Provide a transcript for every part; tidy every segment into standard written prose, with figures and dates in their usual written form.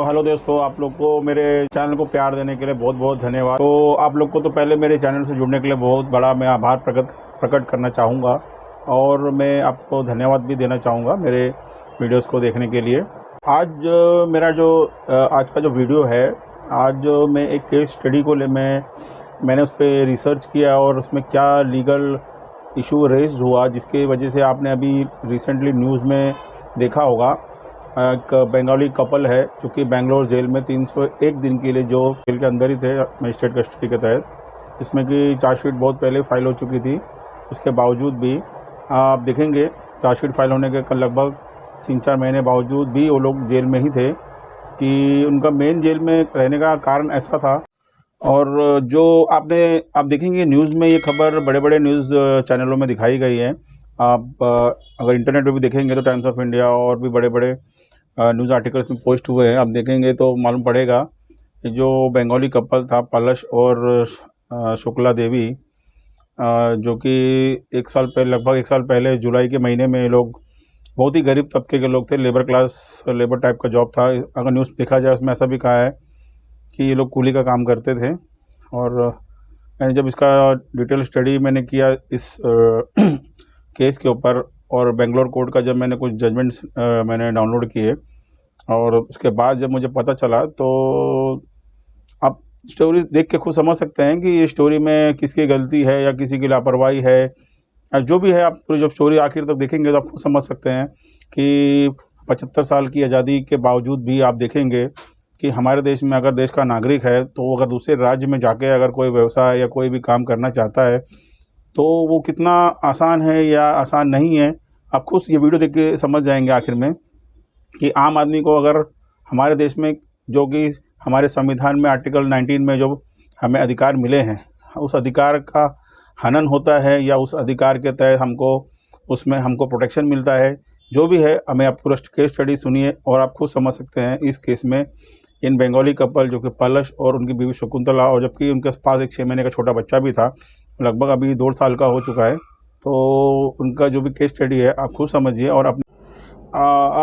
Hello दोस्तों, आप लोग को मेरे चैनल को प्यार देने के लिए बहुत बहुत धन्यवाद। तो आप लोग को तो पहले मेरे चैनल से जुड़ने के लिए बहुत बड़ा मैं आभार प्रकट करना चाहूँगा और मैं आपको धन्यवाद भी देना चाहूँगा मेरे वीडियोस को देखने के लिए। आज मेरा जो आज का जो वीडियो है, आज मैं एक केस स्टडी को मैंने उस पर रिसर्च किया और उसमें क्या लीगल इशू रेज हुआ, जिसकी वजह से आपने अभी रिसेंटली न्यूज़ में देखा होगा। एक बंगाली कपल है जो कि बेंगलोर जेल में 301 दिन के लिए जो जेल के अंदर ही थे मजिस्ट्रेट कस्टडी के तहत, जिसमें कि चार्जशीट बहुत पहले फाइल हो चुकी थी। उसके बावजूद भी आप देखेंगे चार्जशीट फाइल होने के लगभग 3-4 महीने बावजूद भी वो लोग जेल में ही थे कि उनका मेन जेल में रहने का कारण ऐसा था। और जो आप देखेंगे न्यूज़ में ये खबर बड़े बड़े न्यूज़ चैनलों में दिखाई गई है। आप अगर इंटरनेट पे भी देखेंगे तो टाइम्स ऑफ इंडिया और भी बड़े बड़े न्यूज़ आर्टिकल्स में पोस्ट हुए हैं। आप देखेंगे तो मालूम पड़ेगा कि जो बंगाली कपल था पलश और शुक्ला देवी, जो कि लगभग एक साल पहले जुलाई के महीने में ये लोग बहुत ही गरीब तबके के लोग थे, लेबर टाइप का जॉब था। अगर न्यूज़ देखा जाए उसमें ऐसा भी कहा है कि ये लोग कूली का काम करते थे। और मैंने जब इसका डिटेल स्टडी मैंने किया इस केस के ऊपर, और बेंगलोर कोर्ट का जब मैंने कुछ जजमेंट्स मैंने डाउनलोड किए और उसके बाद जब मुझे पता चला, तो आप स्टोरी देख के खुद समझ सकते हैं कि ये स्टोरी में किसकी गलती है या किसी की लापरवाही है या जो भी है। आप पूरी जब स्टोरी आखिर तक देखेंगे तो आप खुद समझ सकते हैं कि 75 साल की आज़ादी के बावजूद भी आप देखेंगे कि हमारे देश में अगर देश का नागरिक है तो अगर दूसरे राज्य में जाके अगर कोई व्यवसाय या कोई भी काम करना चाहता है तो वो कितना आसान है या आसान नहीं है, आप खुद ये वीडियो देख के समझ जाएंगे आखिर में कि आम आदमी को अगर हमारे देश में, जो कि हमारे संविधान में आर्टिकल 19 में जो हमें अधिकार मिले हैं, उस अधिकार का हनन होता है या उस अधिकार के तहत हमको प्रोटेक्शन मिलता है, जो भी है। हमें आप पूरा केस स्टडी सुनिए और आप खुद समझ सकते हैं इस केस में इन बंगाली कपल जो कि पलश और उनकी बीवी शकुंतला, और जबकि उनके पास एक 6 महीने का छोटा बच्चा भी था, लगभग अभी 2 साल का हो चुका है। तो उनका जो भी केस स्टडी है आप खुद समझिए और आप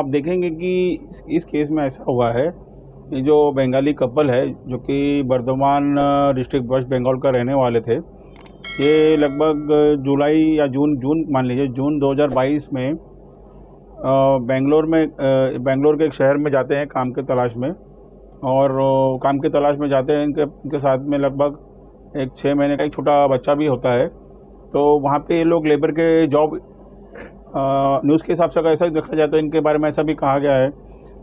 देखेंगे कि इस केस में ऐसा हुआ है। ये जो बंगाली कपल है जो कि बर्धमान डिस्ट्रिक्ट वेस्ट बंगाल का रहने वाले थे, ये लगभग जुलाई या जून मान लीजिए, जून 2022 में बेंगलोर के एक शहर में जाते हैं काम के तलाश में। और काम की तलाश में जाते हैं, इनके साथ में लगभग एक 6 महीने का एक छोटा बच्चा भी होता है। तो वहाँ पे ये लोग लेबर के जॉब, न्यूज़ के हिसाब से अगर ऐसा ही देखा जाए तो इनके बारे में ऐसा भी कहा गया है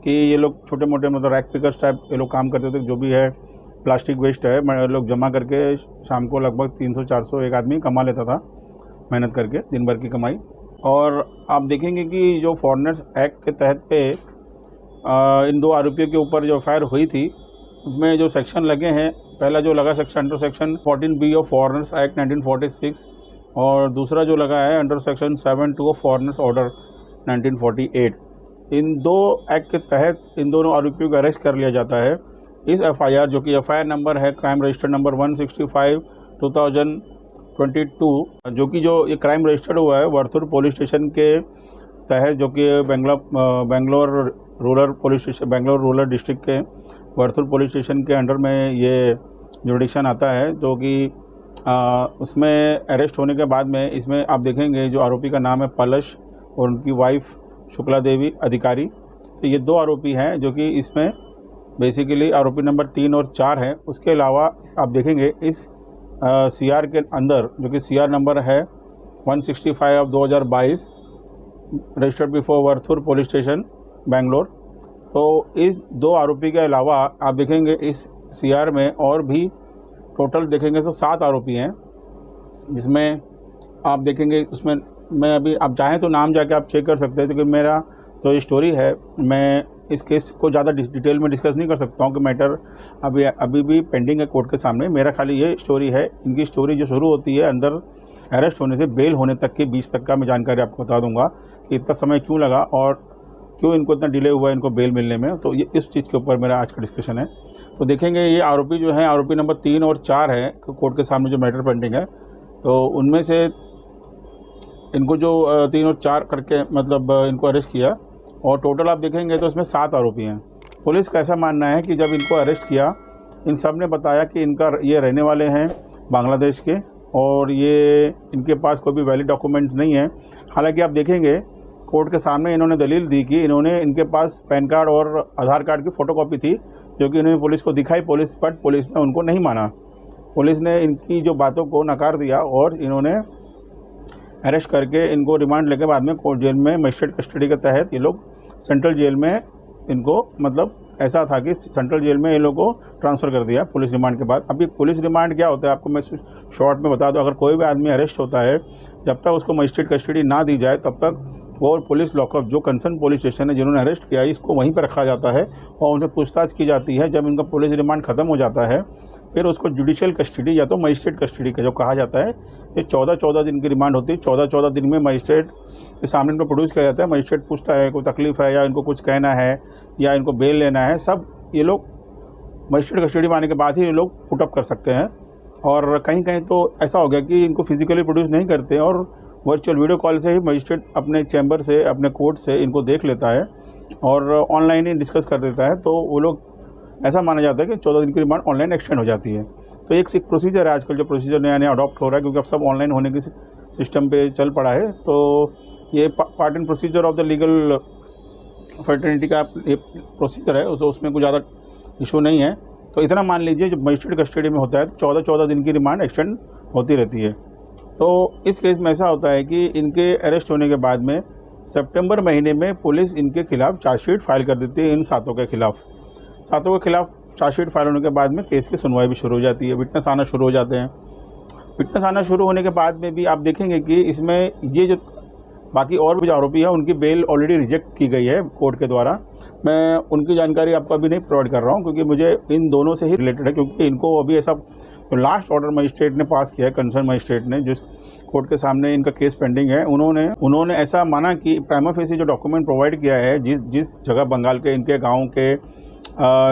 कि ये लोग छोटे मोटे मतलब रैक पिकर्स टाइप ये लोग काम करते थे। जो भी है प्लास्टिक वेस्ट है लोग जमा करके शाम को लगभग 300-400 एक आदमी कमा लेता था मेहनत करके, दिन भर की कमाई। और आप देखेंगे कि जो फॉरेनर्स एक्ट के तहत पे इन 2 आरोपियों के ऊपर जो एफआईआर हुई थी, उसमें जो सेक्शन लगे हैं, पहला जो लगा section under section 14B of foreigners act 1946, और दूसरा जो लगा है under section 7(2) of foreigners order 1948। In 2 act के तहत इन दोनों आरोपियों को अरेस्ट कर लिया जाता है। इस एफआईआर, जो कि एफआईआर नंबर है क्राइम रजिस्टर नंबर 165/2022, जो कि ये क्राइम रजिस्टर्ड हुआ है वर्थुर पुलिस स्टेशन के तहत, जो कि बेंगलोर रूरल डिस्ट्रिक्ट के वर्थुर पुलिस स्टेशन के अंडर में ये जुरिडिक्शन आता है। जो कि उसमें अरेस्ट होने के बाद में इसमें आप देखेंगे जो आरोपी का नाम है पलश और उनकी वाइफ शुक्ला देवी अधिकारी। तो ये 2 आरोपी हैं जो कि इसमें बेसिकली आरोपी नंबर 3 और 4 हैं। उसके अलावा आप देखेंगे इस सीआर के अंदर, जो कि सीआर नंबर है 165/2022 registered before Varthur police station Bangalore. तो इस 2 आरोपी के अलावा आप देखेंगे इस सीआर में और भी टोटल देखेंगे तो 7 आरोपी हैं, जिसमें आप देखेंगे उसमें मैं अभी आप चाहें तो नाम जाके आप चेक कर सकते हैं, क्योंकि मेरा जो ये स्टोरी है मैं इस केस को ज़्यादा डिटेल में डिस्कस नहीं कर सकता हूँ कि मैटर अभी भी पेंडिंग है कोर्ट के सामने। मेरा खाली ये स्टोरी है। इनकी स्टोरी जो शुरू होती है अंदर अरेस्ट होने से बेल होने तक के बीच तक का मैं जानकारी आपको बता दूंगा कि इतना समय क्यों लगा और क्यों इनको इतना डिले हुआ इनको बेल मिलने में। तो ये इस चीज़ के ऊपर मेरा आज का डिस्कशन है। तो देखेंगे ये आरोपी जो हैं, आरोपी नंबर 3 और 4 है कोर्ट के सामने जो मैटर पेंडिंग है, तो उनमें से इनको जो 3 और 4 करके मतलब इनको अरेस्ट किया, और टोटल आप देखेंगे तो इसमें 7 आरोपी हैं। पुलिस का ऐसा मानना है कि जब इनको अरेस्ट किया, इन सब ने बताया कि ये रहने वाले हैं बांग्लादेश के और ये इनके पास कोई भी वैलिड डॉक्यूमेंट नहीं है। हालांकि आप देखेंगे कोर्ट के सामने इन्होंने दलील दी कि इनके पास पैन कार्ड और आधार कार्ड की फ़ोटोकॉपी थी, जो कि इन्होंने पुलिस को दिखाई, बट पुलिस ने उनको नहीं माना। पुलिस ने इनकी जो बातों को नकार दिया और इन्होंने अरेस्ट करके इनको रिमांड लेके बाद में कोर्ट जेल में मजिस्ट्रेट कस्टडी के तहत ये लोग सेंट्रल जेल में इनको, मतलब ऐसा था कि सेंट्रल जेल में ये लोग को ट्रांसफ़र कर दिया पुलिस रिमांड के बाद। अभी पुलिस रिमांड क्या होता है आपको मैं शॉर्ट में बता दूं। अगर कोई भी आदमी अरेस्ट होता है, जब तक उसको मजिस्ट्रेट कस्टडी ना दी जाए तब तक वो पुलिस लॉकअप, जो कंसर्न पुलिस स्टेशन है जिन्होंने अरेस्ट किया है, इसको वहीं पर रखा जाता है और उनसे पूछताछ की जाती है। जब इनका पुलिस रिमांड ख़त्म हो जाता है फिर उसको जुडिशियल कस्टडी या तो मजिस्ट्रेट कस्टडी का जो कहा जाता है, ये 14-14 दिन की रिमांड होती है। 14-14 दिन में मजिस्ट्रेट के सामने इनको प्रोड्यूस किया जाता है। मजिस्ट्रेट पूछता है कोई तकलीफ़ है या इनको कुछ कहना है या इनको बेल लेना है, सब ये लोग मजिस्ट्रेट कस्टडी में आने के बाद ही ये लोग पुटअप कर सकते हैं। और कहीं कहीं तो ऐसा हो गया कि इनको फिजिकली प्रोड्यूस नहीं करते और वर्चुअल वीडियो कॉल से ही मजिस्ट्रेट अपने चैम्बर से, अपने कोर्ट से इनको देख लेता है और ऑनलाइन ही डिस्कस कर देता है। तो वो लोग, ऐसा माना जाता है कि 14 दिन की रिमांड ऑनलाइन एक्सटेंड हो जाती है। तो एक प्रोसीजर है आजकल, जो प्रोसीजर नया अडॉप्ट हो रहा है क्योंकि अब सब ऑनलाइन होने के सिस्टम पे चल पड़ा है। तो ये part and procedure of the legal fraternity का ये प्रोसीजर है, उसमें कुछ ज़्यादा इशू नहीं है। तो इतना मान लीजिए जब मजिस्ट्रेट कस्टडी में होता है तो 14-14 दिन की रिमांड एक्सटेंड होती रहती है। तो इस केस में ऐसा होता है कि इनके अरेस्ट होने के बाद में सितंबर महीने में पुलिस इनके खिलाफ चार्जशीट फाइल कर देती है। इन सातों के खिलाफ चार्जशीट फाइल होने के बाद में केस की सुनवाई भी शुरू हो जाती है, विटनेस आना शुरू हो जाते हैं। विटनेस आना शुरू होने के बाद में भी आप देखेंगे कि इसमें ये जो बाकी और भी जो आरोपी है उनकी बेल ऑलरेडी रिजेक्ट की गई है कोर्ट के द्वारा। मैं उनकी जानकारी आपको अभी नहीं प्रोवाइड कर रहा हूँ क्योंकि मुझे इन दोनों से ही रिलेटेड है, क्योंकि इनको अभी ऐसा जो लास्ट ऑर्डर मजिस्ट्रेट ने पास किया है, कंसर्न मजिस्ट्रेट ने, जिस कोर्ट के सामने इनका केस पेंडिंग है, उन्होंने ऐसा माना कि प्राइमा फेसी जो डॉक्यूमेंट प्रोवाइड किया है, जिस जगह बंगाल के इनके गाँव के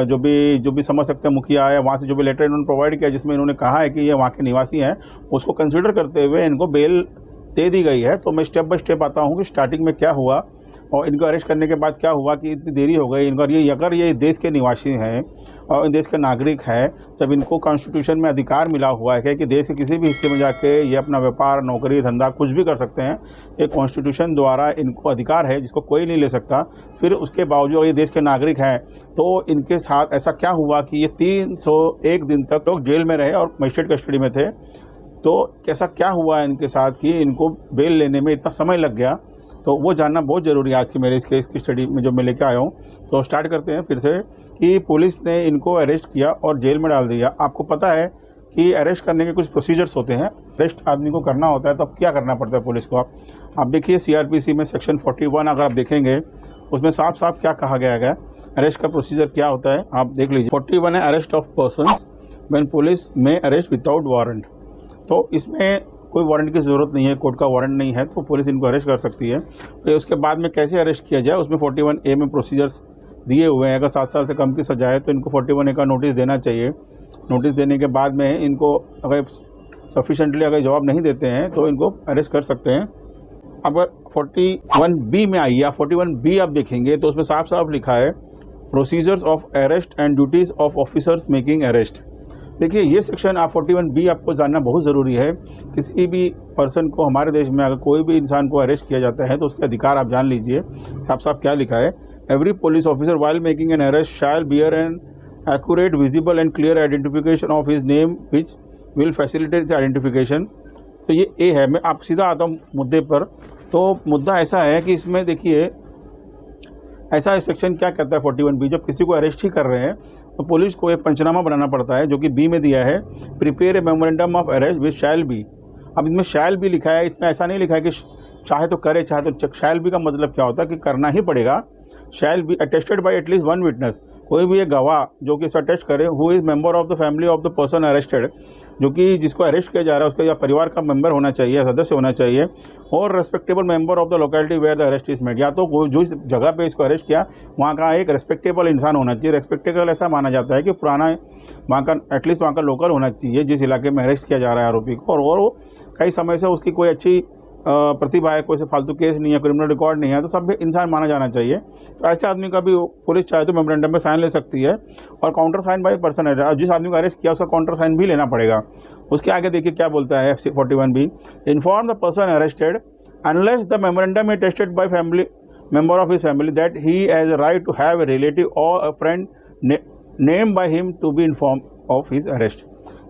जो भी समझ सकते हैं मुखिया है, वहाँ से जो भी लेटर इन्होंने प्रोवाइड किया जिसमें इन्होंने कहा है कि ये वहाँ के निवासी हैं, उसको कंसिडर करते हुए इनको बेल दे दी गई है। तो मैं स्टेप बाय स्टेप आता हूँ कि स्टार्टिंग में क्या हुआ और इनको अरेस्ट करने के बाद क्या हुआ कि इतनी देरी हो गई। अगर ये देश के निवासी हैं और देश के नागरिक हैं, जब इनको कॉन्स्टिट्यूशन में अधिकार मिला हुआ है कि देश के किसी भी हिस्से में जाके ये अपना व्यापार, नौकरी, धंधा कुछ भी कर सकते हैं, ये कॉन्स्टिट्यूशन द्वारा इनको अधिकार है जिसको कोई नहीं ले सकता, फिर उसके बावजूद ये देश के नागरिक हैं, तो इनके साथ ऐसा क्या हुआ कि ये 301 दिन तक लोग जेल में रहे और मजिस्ट्रेट कस्टडी में थे। तो कैसा क्या हुआ इनके साथ कि इनको बेल लेने में इतना समय लग गया, तो वो जानना बहुत ज़रूरी है आज की मेरे इस केस की स्टडी में जो मैं लेकर आया हूँ। तो स्टार्ट करते हैं फिर से कि पुलिस ने इनको अरेस्ट किया और जेल में डाल दिया। आपको पता है कि अरेस्ट करने के कुछ प्रोसीजर्स होते हैं। अरेस्ट आदमी को करना होता है तब क्या करना पड़ता है पुलिस को। आप देखिए CRPC में सेक्शन 41 अगर आप देखेंगे उसमें साफ साफ क्या कहा गया है, अरेस्ट का प्रोसीजर क्या होता है, आप देख लीजिए। 41 है arrest of persons when police में अरेस्ट विदाउट वारंट। तो इसमें कोई वारंट की ज़रूरत नहीं है, कोर्ट का वारंट नहीं है, तो पुलिस इनको अरेस्ट कर सकती है। तो उसके बाद में कैसे अरेस्ट किया जाए उसमें 41A में प्रोसीजर्स दिए हुए हैं। अगर 7 साल से कम की सजा है तो इनको 41A का नोटिस देना चाहिए। नोटिस देने के बाद में इनको अगर सफिशेंटली अगर जवाब नहीं देते हैं तो इनको अरेस्ट कर सकते हैं। अगर 41B में आइए, 41B आप देखेंगे तो उसमें साफ साफ लिखा है procedures of arrest and duties of officers making arrest. देखिए ये सेक्शन आप 41B आपको जानना बहुत ज़रूरी है। किसी भी पर्सन को हमारे देश में अगर कोई भी इंसान को अरेस्ट किया जाता है तो उसके अधिकार आप जान लीजिए। साफ साफ क्या लिखा है, every police officer while making an arrest shall bear an accurate, visible and clear identification of his name which will facilitate the identification. तो ये ए है। मैं आप सीधा आता हूँ मुद्दे पर। तो मुद्दा ऐसा है कि इसमें देखिए ऐसा सेक्शन क्या कहता है 41B, जब किसी को अरेस्ट ही कर रहे हैं तो पुलिस को एक पंचनामा बनाना पड़ता है जो कि B में दिया है, prepare a memorandum of arrest which shall be. अब इसमें शैल बी लिखा है, इसमें ऐसा नहीं लिखा है कि चाहे तो करे चाहे तो। शैल बी का मतलब क्या होता है कि करना ही पड़ेगा। Shall be attested bye at least 1 witness, कोई भी एक गवाह जो कि इसे अटेस्ट करे, who is member of the family of the person arrested, जो कि जिसको अरेस्ट किया जा रहा है उसका या परिवार का मेंबर होना चाहिए, सदस्य होना चाहिए, और respectable member of the locality where the arrest is made. या तो जो इस जगह पे इसको अरेस्ट किया वहाँ का एक रेस्पेक्टेबल इंसान होना चाहिए। रेस्पेक्टेबल ऐसा माना जाता है कि पुराना वहाँ का एटलीस्ट वहाँ का लोकल होना चाहिए जिस इलाके में अरेस्ट किया जा रहा है आरोपी को, और वो कई समय से उसकी कोई अच्छी प्रतिभा है, कोई से फालतू केस नहीं है, क्रिमिनल रिकॉर्ड नहीं है, तो सब इंसान माना जाना चाहिए। तो ऐसे आदमी का भी पुलिस चाहे तो मेमोरेंडम में साइन ले सकती है और काउंटर साइन बाय पर्सन है। जिस आदमी को अरेस्ट किया उसका काउंटर साइन भी लेना पड़ेगा। उसके आगे देखिए क्या बोलता है F41B, inform the person arrested unless the memorandum is tested by family member of his family that he has a right to have a relative or a friend named by him to be informed of his arrest।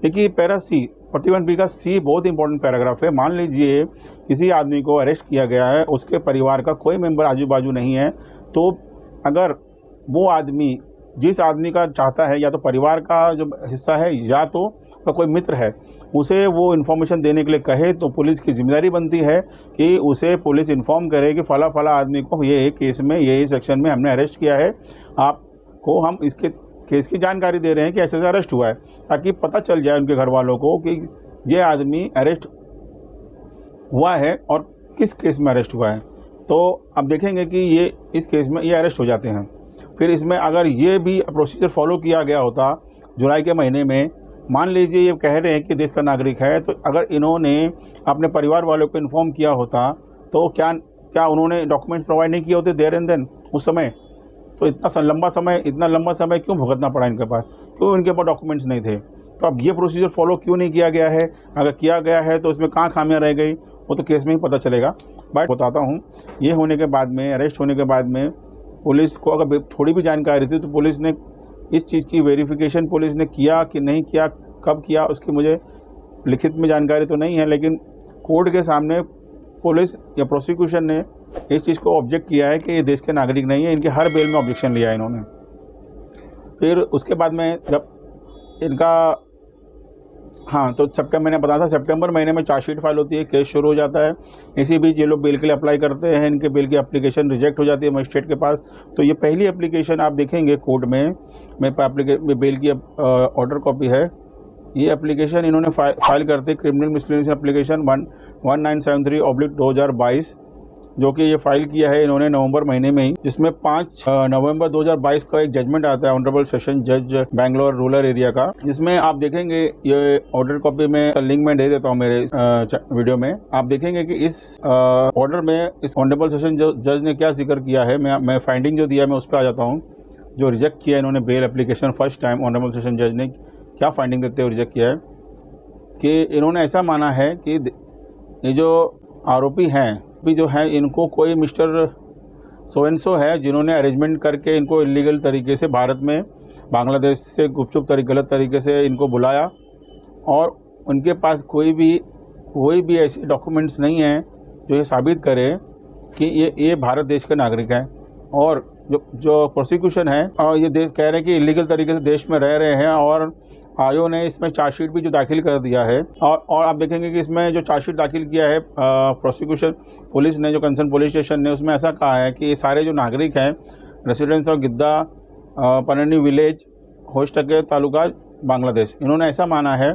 देखिए para C 41B का C बहुत important paragraph है। मान लीजिए किसी आदमी को arrest किया गया है, उसके परिवार का कोई मेंबर आजू बाजू नहीं है, तो अगर वो आदमी जिस आदमी का चाहता है या तो परिवार का जो हिस्सा है या तो कोई मित्र है, उसे वो इन्फॉर्मेशन देने के लिए कहे तो पुलिस की जिम्मेदारी बनती है कि उसे पुलिस इन्फॉर्म करे कि फला फला आदमी को ये केस में ये सेक्शन में हमने अरेस्ट किया है, आपको हम इसके केस की जानकारी दे रहे हैं कि ऐसे ऐसे अरेस्ट हुआ है, ताकि पता चल जाए उनके घर वालों को कि ये आदमी अरेस्ट हुआ है और किस केस में अरेस्ट हुआ है। तो अब देखेंगे कि ये इस केस में ये अरेस्ट हो जाते हैं। फिर इसमें अगर ये भी प्रोसीजर फॉलो किया गया होता जुलाई के महीने में, मान लीजिए ये कह रहे हैं कि देश का नागरिक है, तो अगर इन्होंने अपने परिवार वालों को इन्फॉर्म किया होता तो क्या उन्होंने डॉक्यूमेंट्स प्रोवाइड नहीं किए होते देयर एंड देन उस समय? तो इतना लंबा समय क्यों भुगतना पड़ा इनके पास? क्यों इनके पास डॉक्यूमेंट्स नहीं थे? तो अब ये प्रोसीजर फॉलो क्यों नहीं किया गया है? अगर किया गया है तो इसमें कहाँ खामियां रह गई, वो तो केस में ही पता चलेगा। बट बताता हूँ, ये होने के बाद में, अरेस्ट होने के बाद में पुलिस को अगर थोड़ी भी जानकारी थी तो पुलिस ने इस चीज़ की वेरिफिकेशन पुलिस ने किया कि नहीं किया, कब किया, उसकी मुझे लिखित में जानकारी तो नहीं है, लेकिन कोर्ट के सामने पुलिस या प्रोसिक्यूशन ने इस चीज़ को ऑब्जेक्ट किया है कि ये देश के नागरिक नहीं है। इनके हर बेल में ऑब्जेक्शन लिया है इन्होंने। फिर उसके बाद में जब इनका तो सितंबर मैंने बताया था, सितंबर महीने में चार्जशीट फाइल होती है, केस शुरू हो जाता है। इसी बीच ये लोग बेल के लिए अप्लाई करते हैं, इनके बेल की एप्लीकेशन रिजेक्ट हो जाती है मजिस्ट्रेट के पास। तो ये पहली एप्लीकेशन आप देखेंगे कोर्ट में, बेल की ऑर्डर कॉपी है, ये एप्लीकेशन इन्होंने फाइल करते क्रिमिनल मिसलेनियस एप्लीकेशन 1973/2022, जो कि ये फाइल किया है इन्होंने नवंबर महीने में ही, जिसमें 5 नवंबर 2022 का एक जजमेंट आता है ऑनरेबल सेशन जज बेंगलोर रूरल एरिया का, जिसमें आप देखेंगे ये ऑर्डर कॉपी में लिंक मैं दे देता हूँ मेरे वीडियो में। आप देखेंगे कि इस ऑर्डर में इस ऑनरेबल सेशन जज ने क्या जिक्र किया है। मैं फाइंडिंग जो दिया है मैं उस पर आ जाता हूँ। जो रिजेक्ट किया इन्होंने bail application first time, honourable session जज ने क्या फाइंडिंग देते हुए रिजेक्ट किया है कि इन्होंने ऐसा माना है कि ये जो आरोपी हैं जो है, इनको कोई मिस्टर सो एंड सो है जिन्होंने अरेंजमेंट करके इनको इलीगल तरीके से भारत में बांग्लादेश से गलत तरीके से इनको बुलाया, और उनके पास कोई भी ऐसे डॉक्यूमेंट्स नहीं हैं जो ये साबित करे कि ये भारत देश के नागरिक हैं। और जो प्रोसिक्यूशन है और ये कह रहे हैं कि इलीगल तरीके से देश में रह रहे हैं, और आयोग ने इसमें चार्जशीट भी जो दाखिल कर दिया है। और आप देखेंगे कि इसमें जो चार्जशीट दाखिल किया है प्रोसिक्यूशन पुलिस ने, जो कंसर्न पुलिस स्टेशन ने, उसमें ऐसा कहा है कि ये सारे जो नागरिक हैं residents of Gidda Panani village होस्टके तालुका बांग्लादेश, इन्होंने ऐसा माना है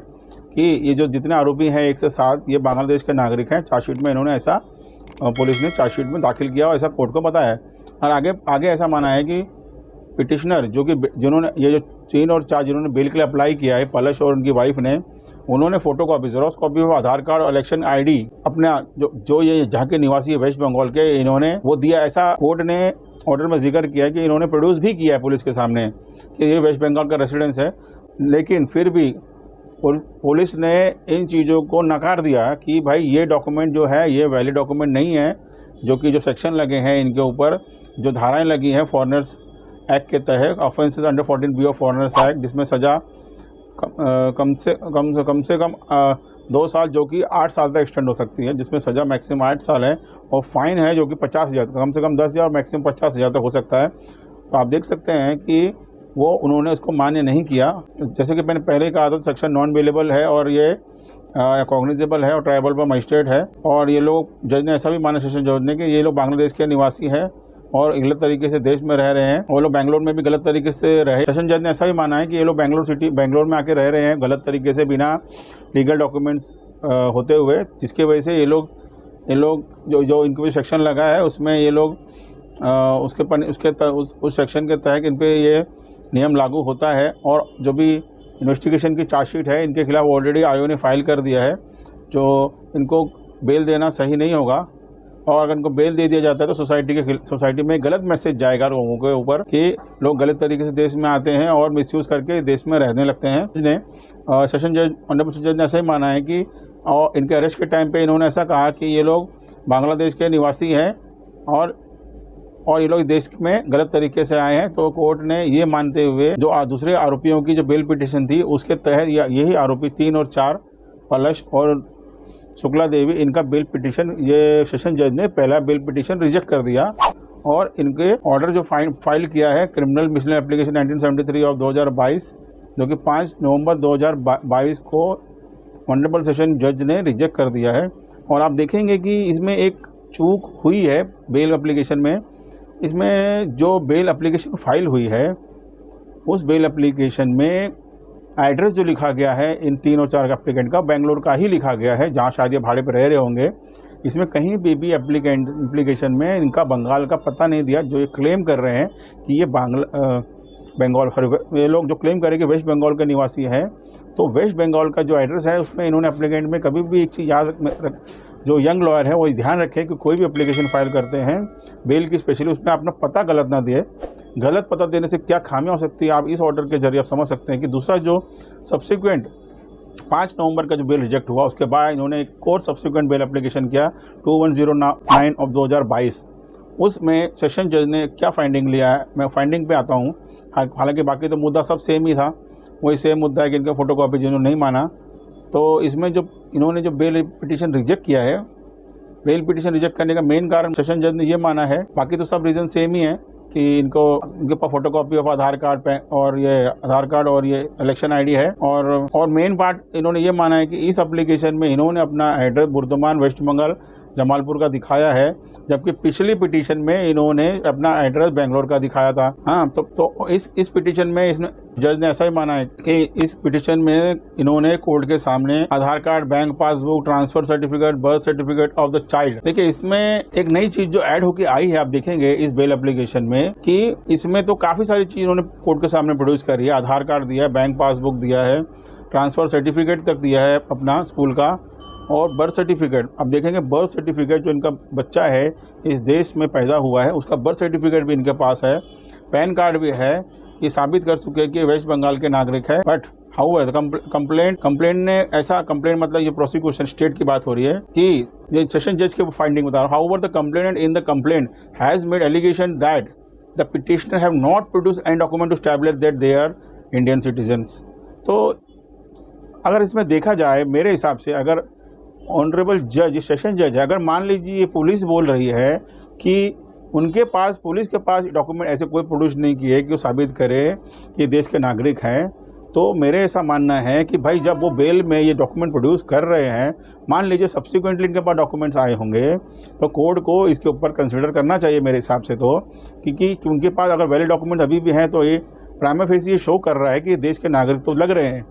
कि ये जो जितने आरोपी हैं 1 से 7 ये बांग्लादेश के नागरिक हैं। चार्जशीट में इन्होंने ऐसा पुलिस ने चार्जशीट में दाखिल किया और ऐसा कोर्ट को बताया है। और आगे ऐसा माना है कि पिटिशनर जिन्होंने ये जो 3 और 4 जिन्होंने बेल के लिए अप्लाई किया है, पलश और उनकी वाइफ ने, उन्होंने फोटोकॉपी जेरॉक्स कॉपी और आधार कार्ड और इलेक्शन आईडी अपने जो ये जहाँ के निवासी है वेस्ट बंगाल के, इन्होंने वो दिया। ऐसा कोर्ट ने ऑर्डर में जिक्र किया है कि इन्होंने प्रोड्यूस भी किया है पुलिस के सामने कि ये वेस्ट बंगाल का रेसिडेंस है, लेकिन फिर भी पुलिस ने इन चीज़ों को नकार दिया कि भाई ये डॉक्यूमेंट जो है ये वैलिड डॉक्यूमेंट नहीं है, जो सेक्शन लगे हैं इनके ऊपर, जो धाराएँ लगी हैं फॉरेनर्स एक्ट के तहत, offences under 14B of foreigners act, जिसमें सज़ा कम से कम 2 साल जो कि 8 साल तक एक्सटेंड हो सकती है, जिसमें सज़ा मैक्सिमम 8 साल है, और फाइन है जो कि 50,000, कम से कम 10,000 और मैक्सिमम 50,000 तक हो सकता है। तो आप देख सकते हैं कि वो उन्होंने उसको मान्य नहीं किया। जैसे कि मैंने पहले कहा था, सेक्शन नॉन बेलेबल है और ये कॉग्निजेबल है और ट्राइबल पर मजिस्ट्रेट है। और ये लोग, जज ने ऐसा भी माना सेशन जज ने, कि ये लोग बांग्लादेश के निवासी हैं और गलत तरीके से देश में रह रहे हैं, और लोग बेंगलोर में भी गलत तरीके से रहे। सेशन जज ने ऐसा भी माना है कि ये लोग बेंगलोर में आके रह रहे हैं गलत तरीके से, बिना लीगल डॉक्यूमेंट्स होते हुए, जिसकी वजह से ये लोग जो इनको भी सेक्शन लगा है उसमें ये लोग उस सेक्शन के तहत इन पे ये नियम लागू होता है। और जो भी इन्वेस्टिगेशन की चार्जशीट है इनके खिलाफ ऑलरेडी आयोग ने फाइल कर दिया है, जो इनको बेल देना सही नहीं होगा। और अगर इनको बेल दे दिया जाता है तो सोसाइटी में गलत मैसेज जाएगा लोगों के ऊपर कि लोग गलत तरीके से देश में आते हैं और मिसयूज़ करके देश में रहने लगते हैं। सेशन जज ऑनरेबल जज ने ऐसा ही माना है कि और इनके अरेस्ट के टाइम पे इन्होंने ऐसा कहा कि ये लोग बांग्लादेश के निवासी हैं और ये लोग देश में गलत तरीके से आए हैं। तो कोर्ट ने ये मानते हुए जो दूसरे आरोपियों की जो बेल पिटिशन थी उसके तहत यही आरोपी 3 और 4 पलश और शुक्ला देवी, इनका बेल पिटिशन ये सेशन जज ने पहला बेल पिटिशन रिजेक्ट कर दिया और इनके ऑर्डर जो फाइल किया है क्रिमिनल मिसलेनियस एप्लीकेशन 1973 ऑफ 2022 जो कि 5 नवंबर 2022 को ऑनरेबल सेशन जज ने रिजेक्ट कर दिया है। और आप देखेंगे कि इसमें एक चूक हुई है बेल एप्लीकेशन में। इसमें जो बेल एप्लीकेशन फाइल हुई है उस बेल एप्लीकेशन में एड्रेस जो लिखा गया है इन 3 और 4 एप्लीकेंट का बेंगलोर का ही लिखा गया है, जहाँ शायद ये भाड़े पर रह रहे होंगे। इसमें कहीं भी एप्लीकेशन में इनका बंगाल का पता नहीं दिया। जो ये क्लेम कर रहे हैं कि ये बंगाल, ये लोग जो क्लेम करें कि वेस्ट बंगाल के निवासी हैं, तो वेस्ट बंगाल का जो एड्रेस है उसमें इन्होंने एप्लीकेंट में कभी भी एक चीज़ याद जो यंग लॉयर है वो ध्यान रखें कि कोई भी एप्लीकेशन फाइल करते हैं बेल की, स्पेशली उसमें अपना पता गलत ना दिए। गलत पता देने से क्या खामियां हो सकती है आप इस ऑर्डर के जरिए आप समझ सकते हैं। कि दूसरा जो सब्सिक्वेंट 5 नवंबर का जो बेल रिजेक्ट हुआ उसके बाद इन्होंने एक और सब्सिक्वेंट बेल एप्लीकेशन किया 2109 ऑफ 2022। उसमें सेशन जज ने क्या फाइंडिंग लिया है, मैं फाइंडिंग पे आता हूँ। हालांकि बाकी तो मुद्दा सब सेम ही था, वही सेम मुद्दा है कि इनका फोटोकॉपी जिन्होंने नहीं माना। तो इसमें जो इन्होंने जो बेल पिटिशन रिजेक्ट किया है, बेल पिटिशन रिजेक्ट करने का मेन कारण सेशन जज ने ये माना है, बाकी तो सब रीज़न सेम ही है कि इनके पास फोटोकॉपी ऑफ आधार कार्ड और ये इलेक्शन आईडी है। और मेन पार्ट इन्होंने ये माना है कि इस एप्लीकेशन में इन्होंने अपना एड्रेस बुर्दमान वेस्ट बंगाल जमालपुर का दिखाया है, जबकि पिछली पिटीशन में इन्होंने अपना एड्रेस बेंगलोर का दिखाया था। हाँ, तो इस पिटीशन में इसमें जज ने ऐसा ही माना है कि इस पिटीशन में इन्होंने कोर्ट के सामने Aadhaar card, bank passbook, transfer certificate, birth certificate of the child. देखिए, इसमें एक नई चीज जो ऐड होकर आई है, आप देखेंगे इस बेल एप्लीकेशन में कि इसमें तो काफी सारी चीज इन्होंने कोर्ट के सामने प्रोड्यूस करी है। आधार कार्ड दिया है, बैंक पासबुक दिया है, ट्रांसफर सर्टिफिकेट तक दिया है अपना स्कूल का, और बर्थ सर्टिफिकेट। अब देखेंगे बर्थ सर्टिफिकेट जो इनका बच्चा है इस देश में पैदा हुआ है उसका बर्थ सर्टिफिकेट भी इनके पास है, पैन कार्ड भी है। ये साबित कर चुके हैं कि वेस्ट बंगाल के नागरिक है। बट हाउ है कंप्लेंट ने ऐसा कंप्लेंट मतलब ये प्रोसिक्यूशन स्टेट की बात हो रही है कि ये सेशन जज के फाइंडिंग बता रहा हूं। However the complainant in the complaint has made allegation that the petitioner have not produced any document to establish that they are Indian citizens. तो अगर इसमें देखा जाए मेरे हिसाब से, अगर ऑनरेबल जज सेशन जज है, अगर मान लीजिए ये पुलिस बोल रही है कि उनके पास पुलिस के पास डॉक्यूमेंट ऐसे कोई प्रोड्यूस नहीं किए कि वो साबित करे कि देश के नागरिक हैं, तो मेरे ऐसा मानना है कि भाई जब वो बेल में ये डॉक्यूमेंट प्रोड्यूस कर रहे हैं, मान लीजिए सब्सिक्वेंटली इनके पास डॉक्यूमेंट्स आए होंगे, तो कोर्ट को इसके ऊपर कंसिडर करना चाहिए मेरे हिसाब से। तो क्योंकि उनके पास अगर वैलिड डॉक्यूमेंट अभी भी हैं तो ये प्राइमा फेसी ये शो कर रहा है कि देश के नागरिक तो लग रहे हैं।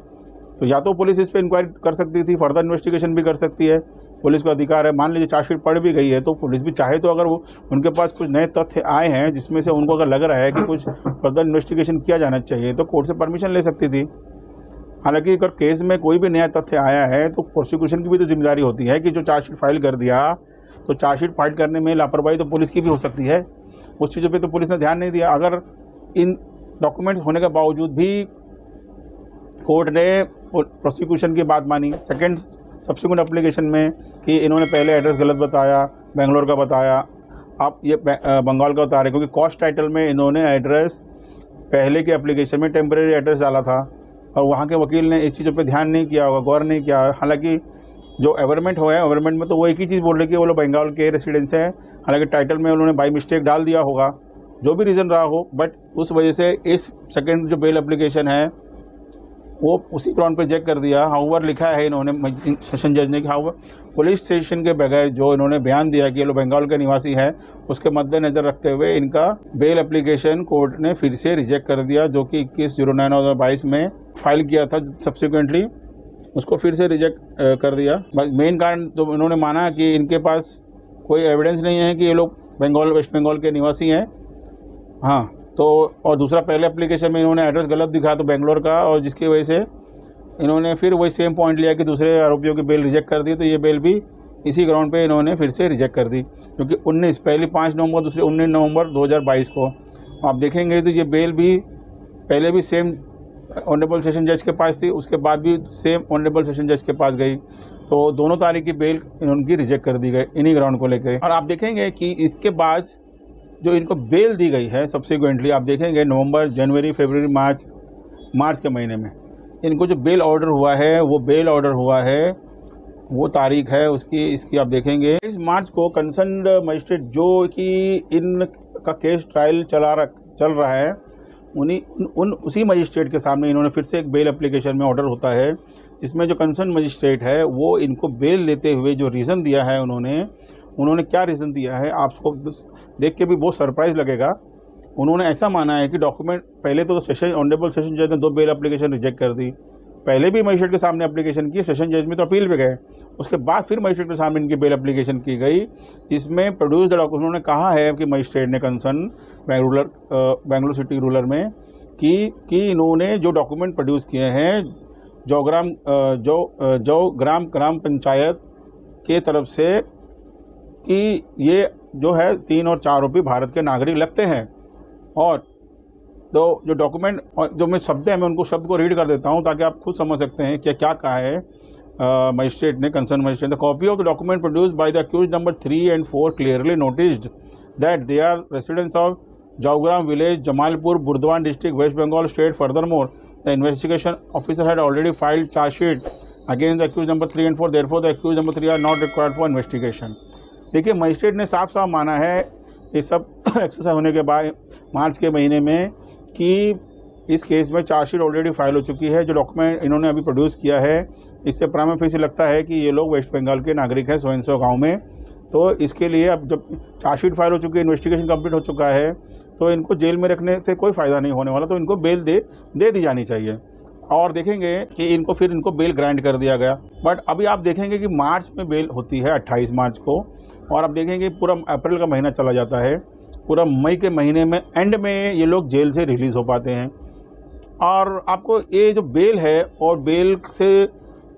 तो या तो पुलिस इस पर इंक्वायरी कर सकती थी, फर्दर इन्वेस्टिगेशन भी कर सकती है, पुलिस को अधिकार है। मान लीजिए चार्जशीट पड़ भी गई है तो पुलिस भी चाहे तो अगर वो उनके पास कुछ नए तथ्य आए हैं जिसमें से उनको अगर लग रहा है कि कुछ फर्दर इन्वेस्टिगेशन किया जाना चाहिए तो कोर्ट से परमिशन ले सकती थी। हालांकि अगर केस में कोई भी नया तथ्य आया है तो प्रोसिक्यूशन की भी तो जिम्मेदारी होती है कि जो चार्जशीट फाइल कर दिया, तो चार्जशीट फाइल करने में लापरवाही तो पुलिस की भी हो सकती है। उस चीज़ों पर तो पुलिस ने ध्यान नहीं दिया। अगर इन डॉक्यूमेंट्स होने के बावजूद भी कोर्ट ने प्रोसिक्यूशन की बात मानी सेकेंड सब्सिक्वेंट एप्लीकेशन में कि इन्होंने पहले एड्रेस गलत बताया, बेंगलोर का बताया, आप ये बंगाल का बता रहे, क्योंकि कॉस्ट टाइटल में इन्होंने एड्रेस पहले के एप्लीकेशन में टेम्परेरी एड्रेस डाला था और वहाँ के वकील ने इस चीज़ों पे ध्यान नहीं किया होगा, गौर नहीं किया। हालांकि जो एवरमेंट हुआ है, एवरमेंट में तो वो एक ही चीज़ बोल रहे कि वो लोग बंगाल के रेसिडेंट्स हैं, हालांकि टाइटल में उन्होंने बाई मिस्टेक डाल दिया होगा, जो भी रीज़न रहा हो। बट उस वजह से इस सेकेंड जो बेल एप्लीकेशन है वो उसी ग्राउंड पे चेक कर दिया। हाउवर लिखा है इन्होंने सेशन जज ने कि हाउवर पुलिस स्टेशन के बगैर जो इन्होंने बयान दिया कि ये लोग बंगाल के निवासी हैं, उसके मद्देनज़र रखते हुए इनका बेल एप्लीकेशन कोर्ट ने फिर से रिजेक्ट कर दिया, जो कि 21/09/2022 में फाइल किया था। सब्सिक्वेंटली उसको फिर से रिजेक्ट कर दिया। मेन कारण तो इन्होंने माना कि इनके पास कोई एविडेंस नहीं है कि ये लोग वेस्ट बंगाल के निवासी हैं। हाँ, तो और दूसरा पहले एप्लीकेशन में इन्होंने एड्रेस गलत दिखा तो बेंगलोर का, और जिसकी वजह से इन्होंने फिर वही सेम पॉइंट लिया कि दूसरे आरोपियों की बेल रिजेक्ट कर दी, तो ये बेल भी इसी ग्राउंड पे इन्होंने फिर से रिजेक्ट कर दी, क्योंकि 19 पहली 5 नवंबर, दूसरी 19 नवंबर 2022 को आप देखेंगे तो ये बेल भी पहले भी सेम ऑनरेबल सेशन जज के पास थी, उसके बाद भी सेम ऑनरेबल सेशन जज के पास गई, तो दोनों तारीख की बेल इनकी रिजेक्ट कर दी गई इन्हीं ग्राउंड को लेकर। और आप देखेंगे कि इसके बाद जो इनको बेल दी गई है सब्सिक्वेंटली, आप देखेंगे नवंबर, जनवरी, फरवरी, मार्च के महीने में इनको जो बेल ऑर्डर हुआ है, वो बेल ऑर्डर हुआ है, वो तारीख है उसकी, इसकी आप देखेंगे 23 मार्च को कंसर्न्ड मजिस्ट्रेट जो कि इनका केस ट्रायल चल रहा है, उसी मजिस्ट्रेट के सामने इन्होंने फिर से एक बेल एप्लीकेशन में ऑर्डर होता है, जिसमें जो कंसर्न मजिस्ट्रेट है वो इनको बेल देते हुए जो रीज़न दिया है, उन्होंने क्या रीज़न दिया है आपको देख के भी बहुत सरप्राइज़ लगेगा। उन्होंने ऐसा माना है कि डॉक्यूमेंट पहले तो सेशन ऑनरेबल सेशन जज ने 2 बेल एप्लीकेशन रिजेक्ट कर दी, पहले भी मजिस्ट्रेट के सामने एप्लीकेशन की, सेशन जज में तो अपील पे गए, उसके बाद फिर मजिस्ट्रेट के सामने इनकी बेल एप्लीकेशन की गई। इसमें प्रोड्यूस द डॉक्यूमेंट, उन्होंने कहा है कि मजिस्ट्रेट ने कंसर्न बेंगलुरु सिटी रूरल में कि इन्होंने जो डॉक्यूमेंट प्रोड्यूस किए हैं जो ग्राम पंचायत के तरफ से कि ये जो है 3 और 4 आरोपी भारत के नागरिक लगते हैं, और तो जो डॉक्यूमेंट जो मैं शब्द है मैं उनको शब्द को रीड कर देता हूँ ताकि आप खुद समझ सकते हैं कि क्या कहा है मजिस्ट्रेट ने, concern magistrate. The copy of the document produced by the accused number 3 and 4 clearly noticed that they are residents of Jaugram village, Jamalpur, Burdwan district, West Bengal state. Furthermore the investigation officer had already filed chargesheet against the accused number 3 and 4, therefore the accused number 3 are not required for investigation. देखिए magistrate ने साफ साफ माना है ये सब exercise होने के बाद मार्च के महीने में कि इस केस में चार्जशीट ऑलरेडी फाइल हो चुकी है। जो डॉक्यूमेंट इन्होंने अभी प्रोड्यूस किया है इससे प्राइमा फेसी लगता है कि ये लोग वेस्ट बंगाल के नागरिक हैं, सो एंड सो गाँव में। तो इसके लिए अब जब चार्जशीट फाइल हो चुकी है, इन्वेस्टिगेशन कंप्लीट हो चुका है, तो इनको जेल में रखने से कोई फ़ायदा नहीं होने वाला, तो इनको बेल दे दी जानी चाहिए। और देखेंगे कि इनको बेल ग्रांट कर दिया गया। बट अभी आप देखेंगे कि मार्च में बेल होती है 28 मार्च को, और आप देखेंगे पूरा अप्रैल का महीना चला जाता है, पूरा मई के महीने में एंड में ये लोग जेल से रिलीज़ हो पाते हैं। और आपको ये जो बेल है और बेल से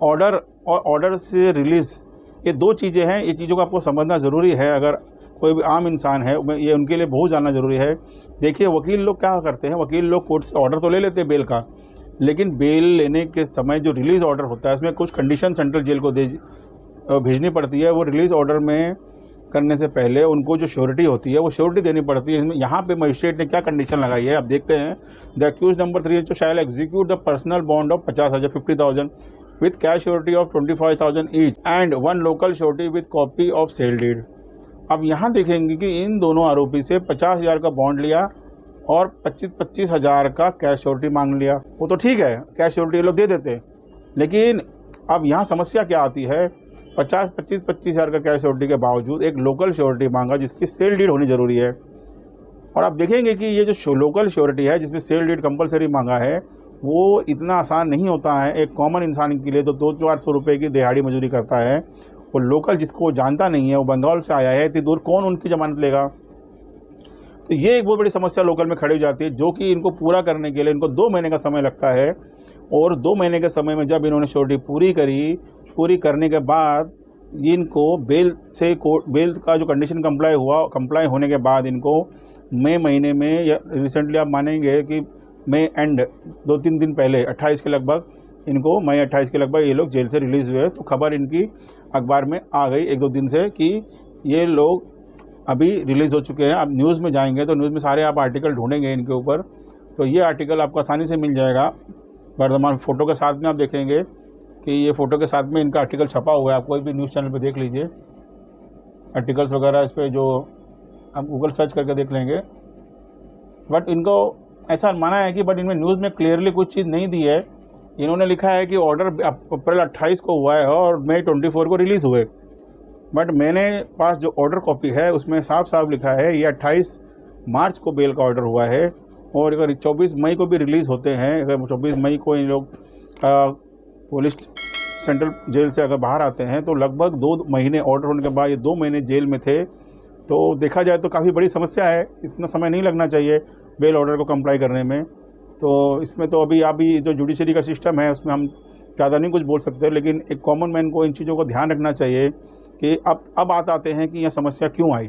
ऑर्डर और ऑर्डर से रिलीज़, ये 2 चीज़ें हैं, ये चीज़ों को आपको समझना ज़रूरी है। अगर कोई भी आम इंसान है ये उनके लिए बहुत जानना ज़रूरी है। देखिए वकील लोग क्या करते हैं, वकील लोग कोर्ट से ऑर्डर तो ले लेते हैं बेल का, लेकिन बेल लेने के समय जो रिलीज़ ऑर्डर होता है उसमें कुछ कंडीशन सेंट्रल जेल को भेजनी पड़ती है। वो रिलीज़ ऑर्डर में करने से पहले उनको जो श्योरिटी होती है वो श्योरिटी देनी पड़ती है। यहाँ पे मजिस्ट्रेट ने क्या कंडीशन लगाई है आप देखते हैं। The accused number 3 shall execute the personal bond of 50,000 with cash surety of 25,000 each and 1 local surety with copy of sale deed. अब यहाँ देखेंगे कि इन दोनों आरोपी से 50,000 का बॉन्ड लिया और 25,000 का कैश श्योरिटी मांग लिया। वो तो ठीक है, कैश श्योरिटी ये लोग दे देते, लेकिन अब यहाँ समस्या क्या आती है, 25,000 का कैश श्योरिटी के बावजूद एक लोकल श्योरिटी मांगा जिसकी सेल डीड होनी ज़रूरी है। और आप देखेंगे कि ये जो लोकल श्योरिटी है जिसमें सेल डीड कंपलसरी मांगा है वो इतना आसान नहीं होता है एक कॉमन इंसान के लिए। तो 200-400 रुपये की दिहाड़ी मजदूरी करता है, वो लोकल जिसको जानता नहीं है, वो बंगाल से आया है, इतनी दूर कौन उनकी ज़मानत लेगा। तो ये एक बहुत बड़ी समस्या लोकल में खड़ी हो जाती है, जो कि इनको पूरा करने के लिए इनको 2 महीने का समय लगता है। और 2 महीने के समय में जब इन्होंने श्योरिटी पूरी करने के बाद इनको बेल का जो कंडीशन कंप्लाई होने के बाद इनको मई महीने में, या रिसेंटली आप मानेंगे कि मई एंड 2-3 दिन पहले 28 के लगभग इनको मई 28 के लगभग ये लोग जेल से रिलीज़ हुए। तो खबर इनकी अखबार में आ गई 1-2 दिन से कि ये लोग अभी रिलीज़ हो चुके हैं। आप न्यूज़ में जाएंगे तो न्यूज़ में सारे आप आर्टिकल ढूंढेंगे इनके ऊपर, तो ये आर्टिकल आपको आसानी से मिल जाएगा। वर्तमान फ़ोटो के साथ में आप देखेंगे कि ये फ़ोटो के साथ में इनका आर्टिकल छपा हुआ है। आप कोई भी न्यूज़ चैनल पे देख लीजिए आर्टिकल्स वगैरह, इस पर जो आप गूगल सर्च करके देख लेंगे। बट इनको ऐसा माना है कि इनमें न्यूज़ में क्लियरली कुछ चीज़ नहीं दी है। इन्होंने लिखा है कि ऑर्डर अप्रैल 28 को हुआ है और मई 24 को रिलीज़ हुए। बट मैंने पास जो ऑर्डर कॉपी है उसमें साफ साफ लिखा है ये 28 मार्च को बेल का ऑर्डर हुआ है, और अगर 24 मई को भी रिलीज़ होते हैं, अगर 24 मई को इन लोग पुलिस सेंट्रल जेल से अगर बाहर आते हैं तो लगभग 2 महीने ऑर्डर होने के बाद ये 2 महीने जेल में थे। तो देखा जाए तो काफ़ी बड़ी समस्या है, इतना समय नहीं लगना चाहिए बेल ऑर्डर को कंप्लाई करने में। तो इसमें तो अभी जो जुडिशरी का सिस्टम है उसमें हम ज़्यादा नहीं कुछ बोल सकते, लेकिन एक कॉमन मैन को इन चीज़ों को ध्यान रखना चाहिए कि अब बात आते हैं कि यह समस्या क्यों आई।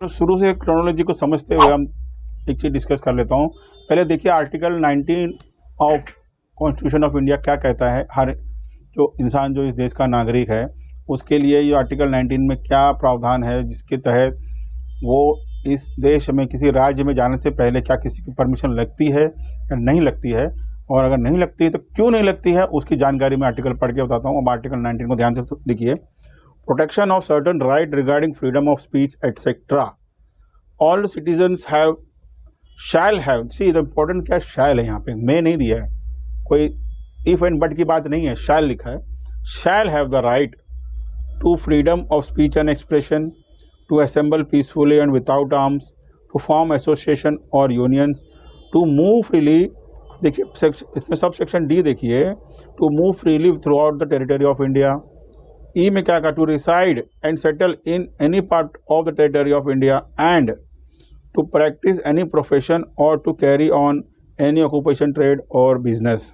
तो शुरू से क्रोनोलॉजी को समझते हुए हम एक चीज़ डिस्कस कर लेता हूँ। पहले देखिए article 19 of constitution of India क्या कहता है। हर जो इंसान जो इस देश का नागरिक है उसके लिए ये आर्टिकल 19 में क्या प्रावधान है, जिसके तहत वो इस देश में किसी राज्य में जाने से पहले क्या किसी की परमिशन लगती है या नहीं लगती है, और अगर नहीं लगती है तो क्यों नहीं लगती है, उसकी जानकारी मैं आर्टिकल पढ़ के बताता हूँ। अब आर्टिकल 19 को ध्यान से देखिए। Protection of certain right regarding freedom of speech etcetera all citizens have shall have. See the important क्या शैल है, यहाँ पे मैं नहीं दिया है, कोई इफ एंड बट की बात नहीं है, शैल लिखा है। Shall have the right to freedom of speech and expression, to assemble peacefully and without arms, to form association or unions, to move freely। देखिए इसमें सब सेक्शन डी देखिए, to move freely throughout the territory of India। ई में क्या कहा, to reside and settle in any part of the territory of India and to practice any profession or to carry on any occupation, trade or business।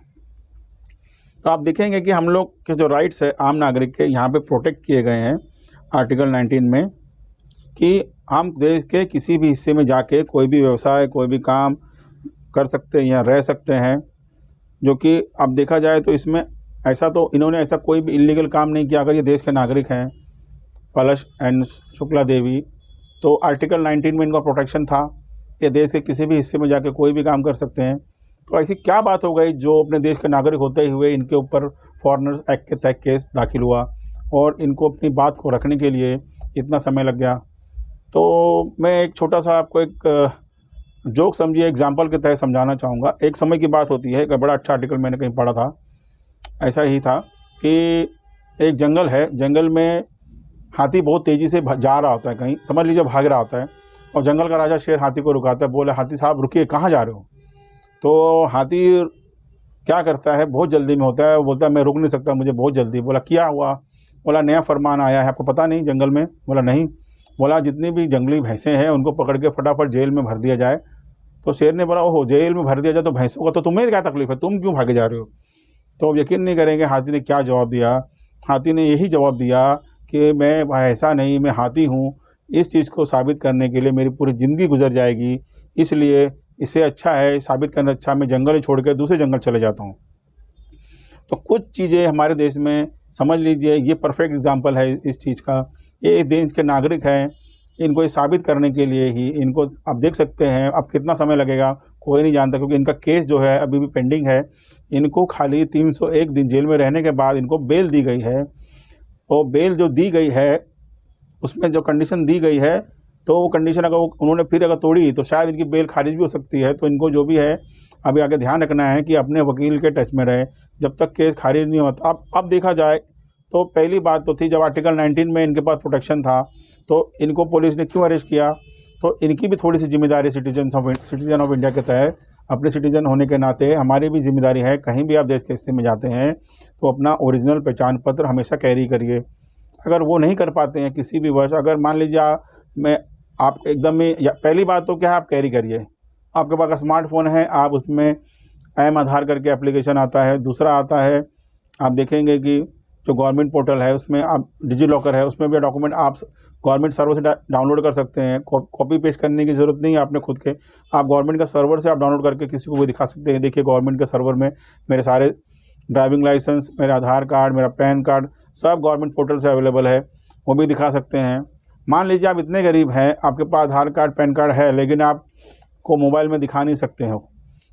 तो आप देखेंगे कि हम लोग के जो राइट्स है आम नागरिक के यहाँ पे प्रोटेक्ट किए गए हैं आर्टिकल 19 में, कि हम देश के किसी भी हिस्से में जाके कोई भी व्यवसाय कोई भी काम कर सकते हैं या रह सकते हैं। जो कि अब देखा जाए तो इसमें ऐसा तो इन्होंने ऐसा कोई भी इलीगल काम नहीं किया अगर ये देश के नागरिक हैं, पलश एंड शुक्ला देवी। तो आर्टिकल 19 में इनका प्रोटेक्शन था कि देश के किसी भी हिस्से में जाके कोई भी काम कर सकते हैं। तो ऐसी क्या बात हो गई जो अपने देश के नागरिक होते हुए इनके ऊपर फॉरेनर्स एक्ट के तहत केस दाखिल हुआ और इनको अपनी बात को रखने के लिए इतना समय लग गया। तो मैं एक छोटा सा आपको एक जोक समझिए एग्जाम्पल के तहत समझाना चाहूँगा। एक समय की बात होती है, एक बड़ा अच्छा आर्टिकल मैंने कहीं पढ़ा था, ऐसा ही था कि एक जंगल है, जंगल में हाथी बहुत तेज़ी से जा रहा होता है, कहीं समझ लीजिए भाग रहा होता है, और जंगल का राजा शेर हाथी को रुकाता है, बोले हाथी साहब रुकिए, कहाँ जा रहे हो। तो हाथी क्या करता है, बहुत जल्दी में होता है, बोलता है मैं रुक नहीं सकता, मुझे बहुत जल्दी। बोला क्या हुआ, बोला नया फरमान आया है, आपको पता नहीं जंगल में। बोला नहीं। बोला जितनी भी जंगली भैंसें हैं उनको पकड़ के फटाफट जेल में भर दिया जाए। तो शेर ने बोला ओहो जेल में भर दिया जाए तो भैंसों का तो तुम्हें क्या तकलीफ है, तुम क्यों भागे जा रहे हो। तो अब यकीन नहीं करेंगे हाथी ने क्या जवाब दिया। हाथी ने यही जवाब दिया कि मैं ऐसा नहीं, मैं हाथी हूँ, इस चीज़ को साबित करने के लिए मेरी पूरी ज़िंदगी गुजर जाएगी, इसलिए इससे अच्छा है, साबित करना अच्छा मैं जंगल छोड़ कर दूसरे जंगल चले जाता हूँ। तो कुछ चीज़ें हमारे देश में समझ लीजिए, ये परफेक्ट एग्जाम्पल है इस चीज़ का। ये देश के नागरिक हैं, इनको ये साबित करने के लिए ही इनको आप देख सकते हैं। अब कितना समय लगेगा कोई नहीं जानता, क्योंकि इनका केस जो है अभी भी पेंडिंग है। इनको खाली 301 दिन जेल में रहने के बाद इनको बेल दी गई है। और बेल जो दी गई है उसमें जो कंडीशन दी गई है, तो वो कंडीशन अगर उन्होंने फिर अगर तोड़ी तो शायद इनकी बेल खारिज भी हो सकती है। तो इनको जो भी है अभी आगे ध्यान रखना है कि अपने वकील के टच में रहे जब तक केस खारिज नहीं होता। अब देखा जाए तो पहली बात तो थी जब आर्टिकल 19 में इनके पास प्रोटेक्शन था तो इनको पुलिस ने क्यों अरेस्ट किया। तो इनकी भी थोड़ी सी जिम्मेदारी सिटीजन ऑफ इंडिया के तहत, अपने सिटीजन होने के नाते हमारी भी जिम्मेदारी है, कहीं भी आप देश के हिस्से में जाते हैं तो अपना ओरिजिनल पहचान पत्र हमेशा कैरी करिए। अगर वो नहीं कर पाते हैं किसी भी वर्ष, अगर मान लीजिए मैं आप एकदम में, पहली बात तो क्या है आप कैरी करिए, आपके पास स्मार्टफोन है, आप उसमें एम आधार करके एप्लीकेशन आता है। दूसरा आता है आप देखेंगे कि जो गवर्नमेंट पोर्टल है उसमें आप डिजी लॉकर है, उसमें भी डॉक्यूमेंट आप गवर्नमेंट सर्वर से डाउनलोड कर सकते हैं। कॉपी पेस्ट करने की ज़रूरत नहीं है आपने खुद के, आप गवर्नमेंट का सर्वर से आप डाउनलोड करके किसी को भी दिखा सकते हैं। देखिए गवर्नमेंट के सर्वर में मेरे सारे ड्राइविंग लाइसेंस, मेरा आधार कार्ड, मेरा पैन कार्ड सब गवर्नमेंट पोर्टल से अवेलेबल है, वो भी दिखा सकते हैं। मान लीजिए आप इतने गरीब हैं, आपके पास आधार कार्ड पैन कार्ड है लेकिन आपको मोबाइल में दिखा नहीं सकते हो,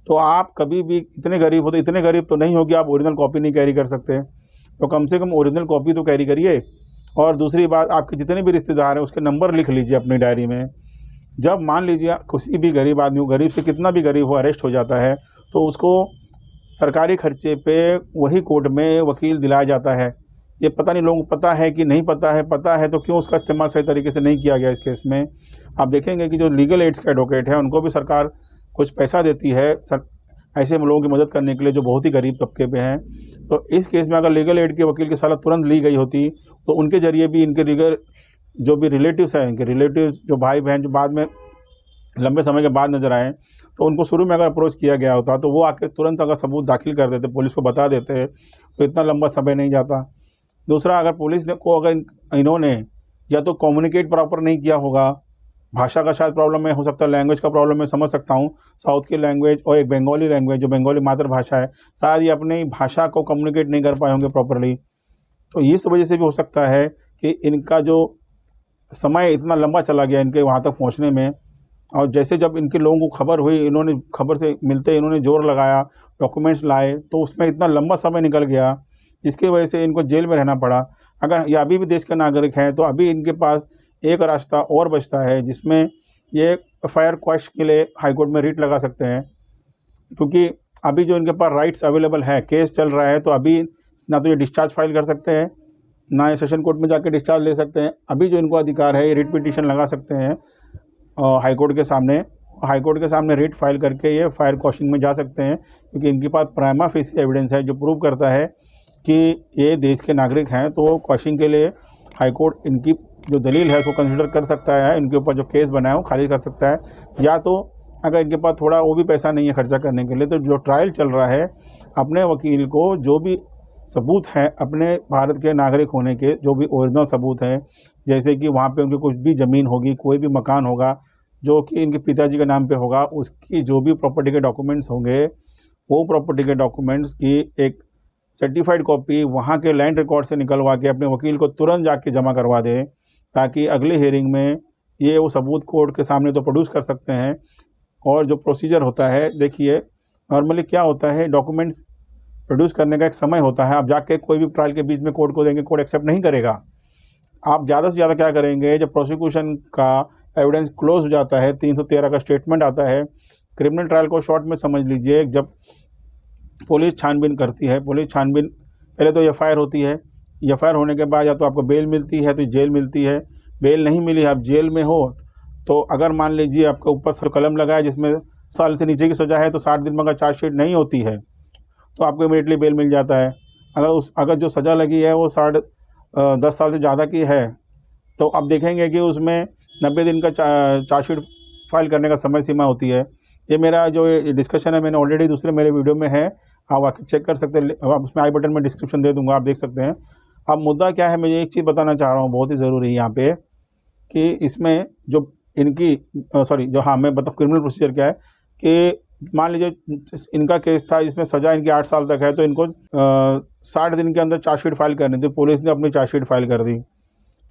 तो आप कभी भी इतने गरीब हो, तो इतने गरीब तो नहीं हो कि आप ओरिजिनल कॉपी नहीं कैरी कर सकते, तो कम से कम ओरिजिनल कॉपी तो कैरी करिए। और दूसरी बात, आपके जितने भी रिश्तेदार हैं उसके नंबर लिख लीजिए अपनी डायरी में। जब मान लीजिए किसी भी गरीब आदमी, गरीब से कितना भी गरीब हो, अरेस्ट हो जाता है तो उसको सरकारी खर्चे पे वही कोर्ट में वकील दिलाया जाता है। ये पता नहीं लोगों को पता है कि नहीं पता है, पता है तो क्यों उसका इस्तेमाल सही तरीके से नहीं किया गया इस केस में। आप देखेंगे कि जो लीगल एड्स के एडवोकेट हैं उनको भी सरकार कुछ पैसा देती है ऐसे लोगों की मदद करने के लिए जो बहुत ही गरीब तबके पे हैं। तो इस केस में अगर लीगल एड के वकील की सलाह तुरंत ली गई होती तो उनके ज़रिए भी इनके लीगल जो भी रिलेटिव्स हैं, इनके रिलेटिव्स जो भाई बहन जो बाद में लंबे समय के बाद नज़र आए, तो उनको शुरू में अगर अप्रोच किया गया होता तो वो आके तुरंत अगर सबूत दाखिल कर देते, पुलिस को बता देते तो इतना लंबा समय नहीं जाता। दूसरा, अगर पुलिस ने को अगर इन्होंने या तो कम्युनिकेट प्रॉपर नहीं किया होगा, भाषा का शायद प्रॉब्लम है, हो सकता है लैंग्वेज का प्रॉब्लम है, समझ सकता हूँ। साउथ की लैंग्वेज और एक बंगाली लैंग्वेज जो बंगाली मातृभाषा है, शायद ये अपनी भाषा को कम्युनिकेट नहीं कर पाए होंगे प्रॉपरली। तो इस वजह से भी हो सकता है कि इनका जो समय इतना लंबा चला गया इनके वहाँ तक पहुँचने में, और जैसे जब इनके लोगों को खबर हुई, इन्होंने खबर से मिलते ही इन्होंने जोर लगाया, डॉक्यूमेंट्स लाए, तो उसमें इतना लंबा समय निकल गया जिसकी वजह से इनको जेल में रहना पड़ा। अगर ये अभी भी देश के नागरिक हैं तो अभी इनके पास एक रास्ता और बचता है जिसमें ये एफआईआर क्वैश के लिए हाईकोर्ट में रिट लगा सकते हैं, क्योंकि अभी जो इनके पास राइट्स अवेलेबल है, केस चल रहा है, तो अभी ना तो ये डिस्चार्ज फाइल कर सकते हैं, ना ये सेशन कोर्ट में जाके डिस्चार्ज ले सकते हैं। अभी जो इनको अधिकार है, ये रिट पिटीशन लगा सकते हैं हाईकोर्ट के सामने। हाईकोर्ट के सामने रिट फाइल करके ये फायर क्वेश्चनिंग में जा सकते हैं, क्योंकि इनके पास प्राइमा फेसी एविडेंस है जो प्रूव करता है कि ये देश के नागरिक हैं। तो क्वेश्चनिंग के लिए हाईकोर्ट इनकी जो दलील है उसको कंसिडर कर सकता है, इनके ऊपर जो केस बना है वो खारिज कर सकता है। या तो अगर इनके पास थोड़ा वो भी पैसा नहीं है खर्चा करने के लिए, तो जो ट्रायल चल रहा है, अपने वकील को जो भी सबूत हैं अपने भारत के नागरिक होने के, जो भी ओरिजिनल सबूत हैं, जैसे कि वहाँ पे उनकी कुछ भी ज़मीन होगी, कोई भी मकान होगा जो कि इनके पिताजी के नाम पे होगा, उसकी जो भी प्रॉपर्टी के डॉक्यूमेंट्स होंगे, वो प्रॉपर्टी के डॉक्यूमेंट्स की एक सर्टिफाइड कॉपी वहाँ के लैंड रिकॉर्ड से निकलवा के अपने वकील को तुरंत जाके जमा करवा दें, ताकि अगली हियरिंग में ये वो सबूत कोर्ट के सामने तो प्रोड्यूस कर सकते हैं। और जो प्रोसीजर होता है, देखिए नॉर्मली क्या होता है, डॉक्यूमेंट्स प्रोड्यूस करने का एक समय होता है। आप जाके कोई भी ट्रायल के बीच में कोर्ट को देंगे, कोर्ट एक्सेप्ट नहीं करेगा। आप ज़्यादा से ज़्यादा क्या करेंगे, जब प्रोसिक्यूशन का एविडेंस क्लोज हो जाता है, 313 का स्टेटमेंट आता है, क्रिमिनल ट्रायल को शॉर्ट में समझ लीजिए, जब पुलिस छानबीन करती है, पुलिस छानबीन पहले तो एफआईआर होती है, एफआईआर होने के बाद या तो आपको बेल मिलती है तो जेल मिलती है, बेल नहीं मिली, आप जेल में हो, तो अगर मान लीजिए आपके ऊपर सर कलम लगा है जिसमें साल से नीचे की सज़ा है, तो 60 दिन में अगर चार्जशीट नहीं होती है तो आपको इमीडिएटली बेल मिल जाता है। अगर जो सज़ा लगी है वो 10 साल से ज़्यादा की है, तो आप देखेंगे कि उसमें 90 दिन का चार्जशीट फाइल करने का समय सीमा होती है। ये मेरा जो डिस्कशन है, मैंने ऑलरेडी दूसरे मेरे वीडियो में है, आप आके चेक कर सकते हैं। आप उसमें आई बटन में डिस्क्रिप्शन दे दूंगा, आप देख सकते हैं। अब मुद्दा क्या है, मैं एक चीज़ बताना चाह रहा हूँ बहुत ही ज़रूरी है यहाँ पे, कि इसमें जो इनकी मैं बता क्रिमिनल प्रोसीजर क्या है कि मान लीजिए इनका केस था, इसमें सज़ा इनकी 8 साल तक है, तो इनको 60 दिन के अंदर चार्जशीट फाइल करनी थी। पुलिस ने अपनी चार्जशीट फाइल कर दी,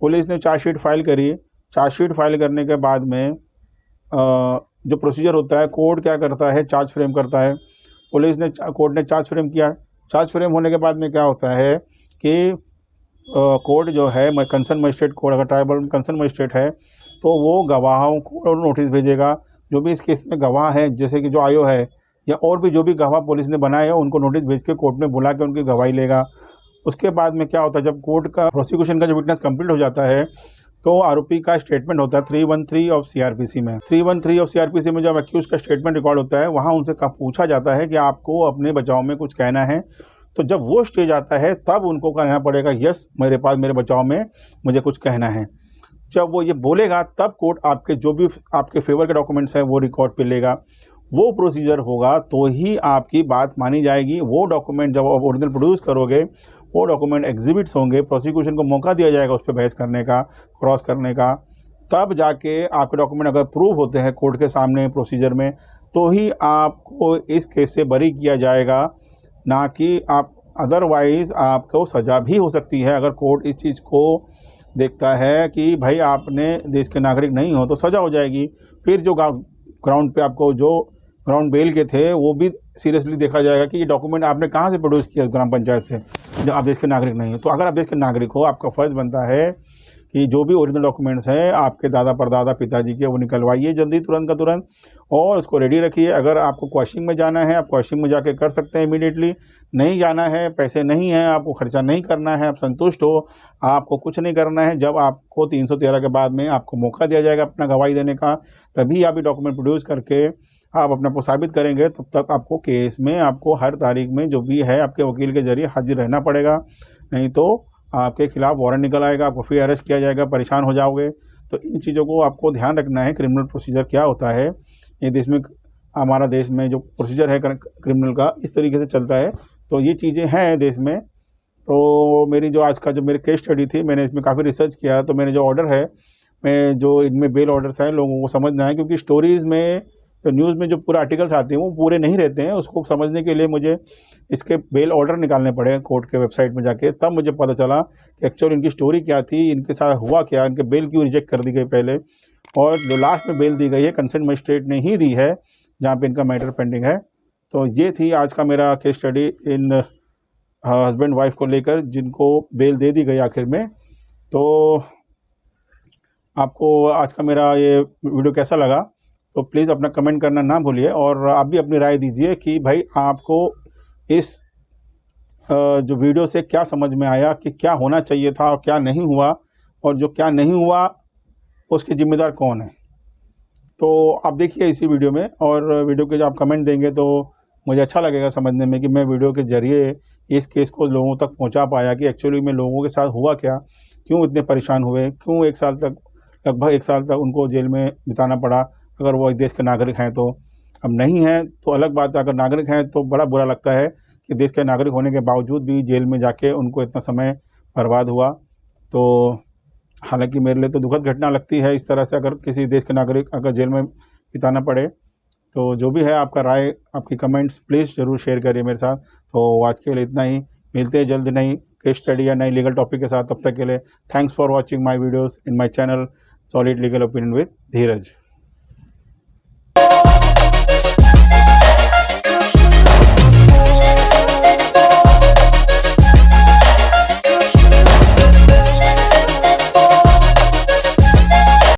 पुलिस ने चार्जशीट फाइल करी। चार्जशीट फाइल करने के बाद में जो प्रोसीजर होता है, कोर्ट क्या करता है, चार्ज फ्रेम करता है। कोर्ट ने चार्ज फ्रेम किया। चार्ज फ्रेम होने के बाद में क्या होता है कि कोर्ट जो है, कंसर्न मजिस्ट्रेट कोर्ट, अगर ट्राइबल कंसर्न मजिस्ट्रेट है तो वो गवाहों को नोटिस भेजेगा। जो भी इस केस में गवाह है, जैसे कि जो आयो है या और भी जो भी गवाह पुलिस ने बनाए हैं, उनको नोटिस भेज के कोर्ट में बुला के उनकी गवाही लेगा। उसके बाद में क्या होता है, जब कोर्ट का प्रोसिक्यूशन का जो विटनेस कंप्लीट हो जाता है, तो आरोपी का स्टेटमेंट होता है 313 ऑफ सीआरपीसी में। 313 ऑफ सीआरपीसी में जब अक्यूज का स्टेटमेंट रिकॉर्ड होता है, वहाँ उनसे पूछा जाता है कि आपको अपने बचाव में कुछ कहना है। तो जब वो स्टेज आता है तब उनको कहना पड़ेगा, यस मेरे पास मेरे बचाव में मुझे कुछ कहना है। जब वो ये बोलेगा तब कोर्ट आपके जो भी आपके फेवर के डॉक्यूमेंट्स हैं वो रिकॉर्ड पे लेगा। वो प्रोसीजर होगा तो ही आपकी बात मानी जाएगी। वो डॉक्यूमेंट जब आप ओरिजिनल प्रोड्यूस करोगे, वो डॉक्यूमेंट एग्जिबिट्स होंगे, प्रोसिक्यूशन को मौका दिया जाएगा उस पर बहस करने का, क्रॉस करने का, तब जाके आपके डॉक्यूमेंट अगर प्रूव होते हैं कोर्ट के सामने प्रोसीजर में, तो ही आपको इस केस से बरी किया जाएगा, ना कि आप अदरवाइज़ आपको सज़ा भी हो सकती है। अगर कोर्ट इस चीज़ को देखता है कि भाई आपने देश के नागरिक नहीं हो, तो सज़ा हो जाएगी। फिर जो ग्राउंड पे आपको जो ग्राउंड बेल के थे वो भी सीरियसली देखा जाएगा कि ये डॉक्यूमेंट आपने कहाँ से प्रोड्यूस किया ग्राम पंचायत से, जब आप देश के नागरिक नहीं हो। तो अगर आप देश के नागरिक हो, आपका फ़र्ज़ बनता है कि जो भी ओरिजिनल डॉक्यूमेंट्स हैं आपके दादा परदादा पिताजी के, वो निकलवाइए जल्दी, तुरंत का तुरंत, और उसको रेडी रखिए। अगर आपको क्वेश्चनिंग में जाना है, आप क्वेश्चनिंग में जाके कर सकते हैं इमीडिएटली। नहीं जाना है, पैसे नहीं हैं, आपको खर्चा नहीं करना है, आप संतुष्ट हो, आपको कुछ नहीं करना है, जब आपको 313 के बाद में आपको मौका दिया जाएगा अपना गवाही देने का, तभी आप ये डॉक्यूमेंट प्रोड्यूस करके आप अपने को साबित करेंगे। तब तक आपको केस में आपको हर तारीख में जो भी है आपके वकील के जरिए हाजिर रहना पड़ेगा, नहीं तो आपके खिलाफ वारंट निकल आएगा, आपको फिर अरेस्ट किया जाएगा, परेशान हो जाओगे। तो इन चीज़ों को आपको ध्यान रखना है। क्रिमिनल प्रोसीजर क्या होता है, ये देश में, हमारा देश में जो प्रोसीजर है क्रिमिनल का इस तरीके से चलता है। तो ये चीज़ें हैं देश में, तो मेरी जो आज का जो मेरी केस स्टडी थी, मैंने इसमें काफ़ी रिसर्च किया, तो मैंने जो ऑर्डर है, मैं जो इनमें बेल ऑर्डर्स हैं लोगों को समझना है, क्योंकि स्टोरीज़ में तो न्यूज़ में जो पूरा आर्टिकल्स आते हैं वो पूरे नहीं रहते हैं। उसको समझने के लिए मुझे इसके बेल ऑर्डर निकालने पड़े कोर्ट के वेबसाइट में जाके, तब मुझे पता चला कि एक्चुअल इनकी स्टोरी क्या थी, इनके साथ हुआ क्या, इनके बेल क्यों रिजेक्ट कर दी गई पहले, और जो लास्ट में बेल दी गई है कंसर्न मजिस्ट्रेट ने ही दी है जहाँ पे इनका मैटर पेंडिंग है। तो ये थी आज का मेरा case study in husband wife को लेकर जिनको बेल दे दी गई आखिर में। तो आपको आज का मेरा ये वीडियो कैसा लगा, तो प्लीज़ अपना कमेंट करना ना भूलिए, और आप भी अपनी राय दीजिए कि भाई आपको इस जो वीडियो से क्या समझ में आया, कि क्या होना चाहिए था और क्या नहीं हुआ, और जो क्या नहीं हुआ उसके ज़िम्मेदार कौन है। तो आप देखिए इसी वीडियो में, और वीडियो के जो आप कमेंट देंगे तो मुझे अच्छा लगेगा समझने में कि मैं वीडियो के ज़रिए इस केस को लोगों तक पहुंचा पाया कि एक्चुअली में लोगों के साथ हुआ क्या, क्यों इतने परेशान हुए, क्यों लगभग 1 साल तक उनको जेल में बिताना पड़ा, अगर वो इस देश के नागरिक हैं तो। अब नहीं हैं तो अलग बात है, अगर नागरिक हैं तो बड़ा बुरा लगता है कि देश के नागरिक होने के बावजूद भी जेल में जाके उनको इतना समय बर्बाद हुआ। तो हालांकि मेरे लिए तो दुखद घटना लगती है इस तरह से, अगर किसी देश के नागरिक अगर जेल में बिताना पड़े। तो जो भी है आपका राय, आपकी कमेंट्स प्लीज़ ज़रूर शेयर करिए मेरे साथ। तो आज के लिए इतना ही, मिलते हैं जल्द नई केस स्टडी या नई लीगल टॉपिक के साथ। तब तक के लिए thanks for watching my videos in my channel solid legal opinion with Dheeraj.